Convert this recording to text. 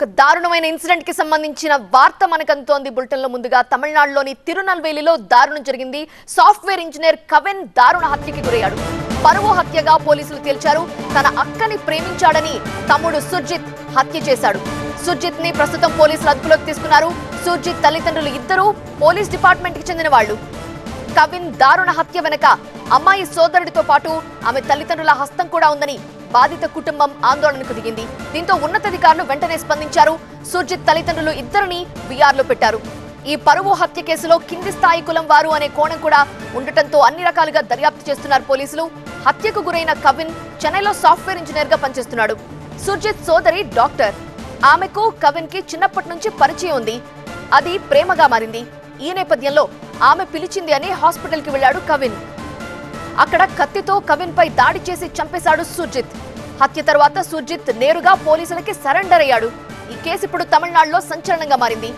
ఒక దారుణమైన ఇన్సిడెంట్ కి సంబంధించిన వార్త మనకు అందుతోంది బులెటిన్ లో ముందుగా తమిళనాడులోని తిరునల్వేలిలో దారుణం జరిగింది సాఫ్ట్వేర్ ఇంజనీర్ కవిన్ దారుణ హత్యకి గురయ్యాడు పరువు హత్యగా పోలీసులు తేల్చారు తన అక్కని ప్రేమించాడని తమ్ముడు సుర్జిత్ హత్య చేశాడు సుర్జిత్ ని ప్రస్తుతం పోలీసులు అదుపులోకి తీసుకున్నారు సుర్జిత్ తల్లిదండ్రులు ఇద్దరు పోలీస్ డిపార్ట్మెంట్ కి చెందిన వాళ్ళు కవిన్ దారుణ హత్య వెనక అమ్మాయి సోదరుడితో పాటు ఆమె తల్లిదండ్రుల హస్తం కూడా ఉందని బాధిత కుటుంబం ఆందోళనకు దిగింది దీంతో ఉన్నతాధికారులు వెంటనే స్పందించారు సుర్జిత్ తల్లిదండ్రులు ఇద్దరిని విఆర్లో పెట్టారు ఈ పరువు హత్య కేసులో కింది స్థాయి కులం వారు అనే కోణం కూడా ఉండటంతో అన్ని రకాలుగా దర్యాప్తు చేస్తున్నారు పోలీసులు హత్యకు గురైన కవిన్ చెన్నైలో సాఫ్ట్వేర్ ఇంజనీర్ గా పనిచేస్తున్నాడు సుర్జిత్ సోదరి డాక్టర్ ఆమెకు కవిన్ కి చిన్నప్పటి నుంచి పరిచయం ఉంది అది ప్రేమగా మారింది ఈ నేపథ్యంలో ఆమె పిలిచింది అని హాస్పిటల్ కి వెళ్లాడు కవిన్ అక్కడ కత్తితో కవిన్ పై దాడి చేసి చంపేశాడు సుర్జిత్ హత్య తర్వాత సుర్జిత్ నేరుగా పోలీసులకి సరెండర్ అయ్యాడు ఈ కేసు ఇప్పుడు తమిళనాడులో సంచలనంగా మారింది